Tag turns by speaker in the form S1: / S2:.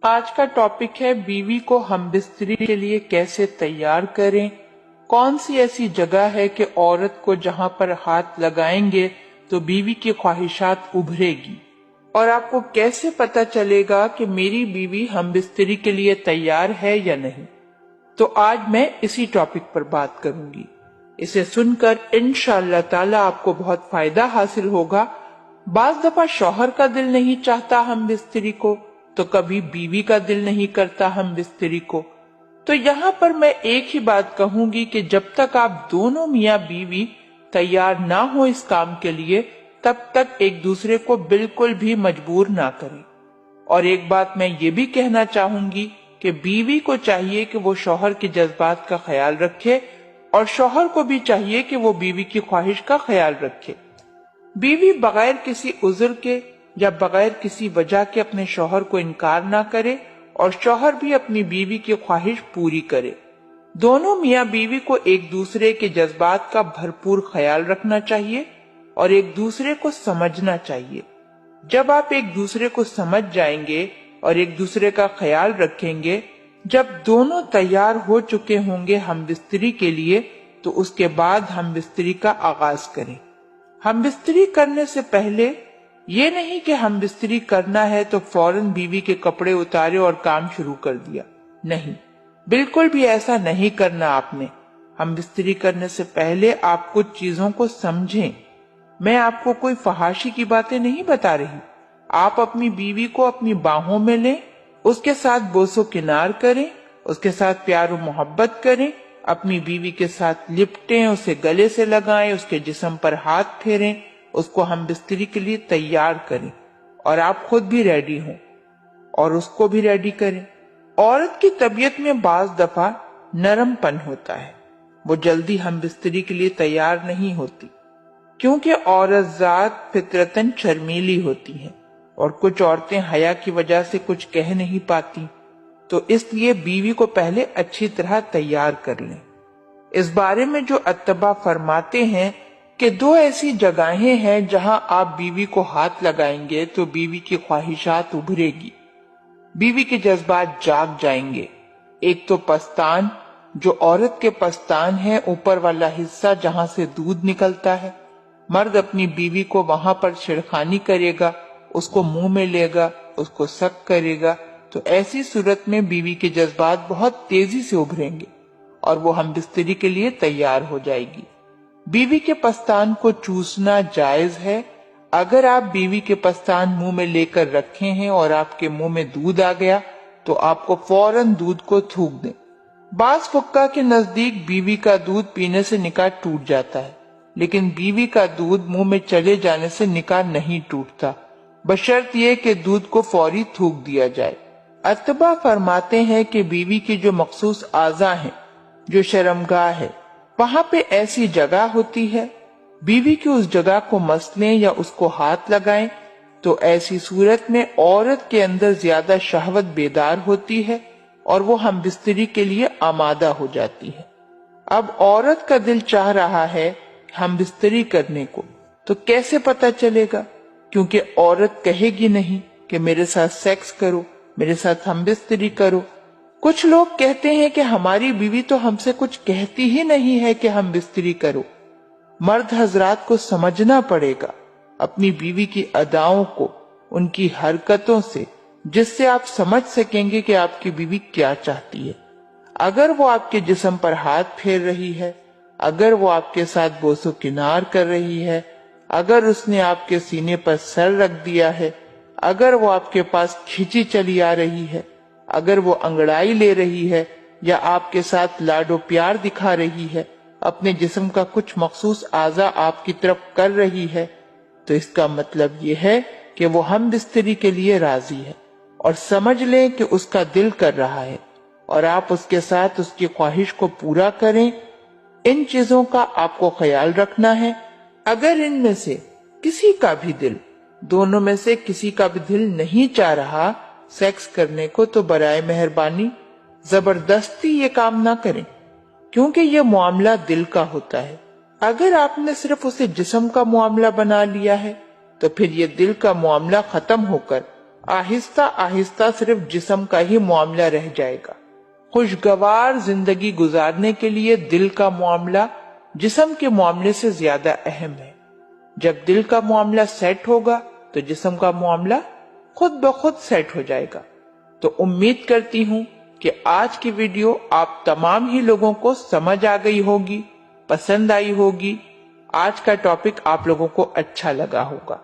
S1: आज का टॉपिक है बीवी को हमबिस्तरी के लिए कैसे तैयार करें। कौन सी ऐसी जगह है कि औरत को जहां पर हाथ लगाएंगे तो बीवी की ख्वाहिशात उभरेगी, और आपको कैसे पता चलेगा कि मेरी बीवी हमबिस्तरी के लिए तैयार है या नहीं। तो आज मैं इसी टॉपिक पर बात करूंगी। इसे सुनकर इंशाअल्लाह ताला आपको बहुत फायदा हासिल होगा। बाज दफा शौहर का दिल नहीं चाहता हमबिस्तरी को, तो कभी बीवी का दिल नहीं करता हमबिस्तरी को। तो यहाँ पर मैं एक ही बात कहूंगी कि जब तक आप दोनों मियाँ बीवी तैयार ना हो इस काम के लिए, तब तक एक दूसरे को बिल्कुल भी मजबूर ना करें। और एक बात मैं ये भी कहना चाहूंगी कि बीवी को चाहिए कि वो शौहर के जज्बात का ख्याल रखे, और शौहर को भी चाहिए कि वो बीवी की ख्वाहिश का ख्याल रखे। बीवी बगैर किसी उज़्र के या बगैर किसी वजह के अपने शौहर को इनकार ना करे, और शौहर भी अपनी बीवी की ख्वाहिश पूरी करे। दोनों मियाँ बीवी को एक दूसरे के जज्बात का भरपूर ख्याल रखना चाहिए और एक दूसरे को समझना चाहिए। जब आप एक दूसरे को समझ जाएंगे और एक दूसरे का ख्याल रखेंगे, जब दोनों तैयार हो चुके होंगे हमबिस्तरी के लिए, तो उसके बाद हमबिस्तरी का आगाज करें। हमबिस्तरी करने से पहले ये नहीं कि हमबिस्तरी करना है तो फौरन बीवी के कपड़े उतारे और काम शुरू कर दिया। नहीं, बिल्कुल भी ऐसा नहीं करना आपने। हमबिस्तरी करने से पहले आप कुछ चीजों को समझें। मैं आपको कोई फहाशी की बातें नहीं बता रही। आप अपनी बीवी को अपनी बाहों में लें, उसके साथ बोसो किनार करें, उसके साथ प्यार और मोहब्बत करें, अपनी बीवी के साथ लिपटें, उसे गले से लगाएं, उसके जिस्म पर हाथ फेरें, उसको हमबिस्तरी के लिए तैयार करें, और आप खुद भी रेडी हों और उसको भी रेडी करें। औरत की तबीयत में बाज दफा नरमपन होता है, वो जल्दी हमबिस्तरी के लिए तैयार नहीं होती, क्योंकि औरत जात फितरतन शर्मीली होती है और कुछ औरतें हया की वजह से कुछ कह नहीं पाती। तो इसलिए बीवी को पहले अच्छी तरह तैयार कर लें। इस बारे में जो अत्तबा फरमाते हैं कि दो ऐसी जगहें हैं जहां आप बीवी को हाथ लगाएंगे तो बीवी की ख्वाहिशात उभरेगी, बीवी के जज्बात जाग जाएंगे। एक तो पस्तान, जो औरत के पस्तान है, ऊपर वाला हिस्सा जहां से दूध निकलता है। मर्द अपनी बीवी को वहां पर छिड़खानी करेगा, उसको मुंह में लेगा, उसको सक करेगा, तो ऐसी सूरत में बीवी के जज्बात बहुत तेजी से उभरेंगे और वो हमबिस्तरी के लिए तैयार हो जाएगी। बीवी के पस्तान को चूसना जायज है। अगर आप बीवी के पस्तान मुंह में लेकर रखे हैं और आपके मुंह में दूध आ गया, तो आपको फौरन दूध को थूक दें। बाज फुक्का के नजदीक बीवी का दूध पीने से निकाह टूट जाता है, लेकिन बीवी का दूध मुंह में चले जाने से निकाह नहीं टूटता, बशर्त ये कि दूध को फौरी थूक दिया जाए। अतबा फरमाते हैं कि बीवी की जो मखसूस आज़ा है, जो शर्मगाह है, वहां पे ऐसी जगह होती है, बीवी की उस जगह को मस लें या उसको हाथ लगाएं, तो ऐसी सूरत में औरत के अंदर ज्यादा शहवत बेदार होती है और वो हमबिस्तरी के लिए आमादा हो जाती है। अब औरत का दिल चाह रहा है हमबिस्तरी करने को, तो कैसे पता चलेगा? क्योंकि औरत कहेगी नहीं कि मेरे साथ सेक्स करो, मेरे साथ हमबिस्तरी करो। कुछ लोग कहते हैं कि हमारी बीवी तो हमसे कुछ कहती ही नहीं है कि हम बिस्तरी करो। मर्द हजरात को समझना पड़ेगा अपनी बीवी की अदाओं को, उनकी हरकतों से, जिससे आप समझ सकेंगे कि आपकी बीवी क्या चाहती है। अगर वो आपके जिस्म पर हाथ फेर रही है, अगर वो आपके साथ बोसो किनार कर रही है, अगर उसने आपके सीने पर सर रख दिया है, अगर वो आपके पास खिंची चली आ रही है, अगर वो अंगड़ाई ले रही है या आपके साथ लाडो प्यार दिखा रही है, अपने जिस्म का कुछ मखसूस आज़ा आपकी तरफ कर रही है, तो इसका मतलब ये है कि वो हमबिस्तरी के लिए राजी है। और समझ लें कि उसका दिल कर रहा है और आप उसके साथ उसकी ख्वाहिश को पूरा करें। इन चीजों का आपको ख्याल रखना है। अगर इनमें से किसी का भी दिल, दोनों में से किसी का भी दिल नहीं चाह रहा सेक्स करने को, तो बराए मेहरबानी जबरदस्ती ये काम ना करें, क्योंकि ये मामला दिल का होता है। अगर आपने सिर्फ उसे जिस्म का मामला बना लिया है, तो फिर ये दिल का मामला खत्म होकर آہستہ آہستہ صرف جسم کا ہی معاملہ رہ جائے گا۔ خوشگوار زندگی گزارنے کے لیے دل کا معاملہ جسم کے معاملے سے زیادہ اہم ہے۔ جب دل کا معاملہ سیٹ ہوگا تو جسم کا معاملہ خود بخود سیٹ ہو جائے گا۔ تو امید کرتی ہوں کہ آج کی ویڈیو آپ تمام ہی لوگوں کو سمجھ آ گئی ہوگی، پسند آئی ہوگی، آج کا ٹاپک آپ لوگوں کو اچھا لگا ہوگا۔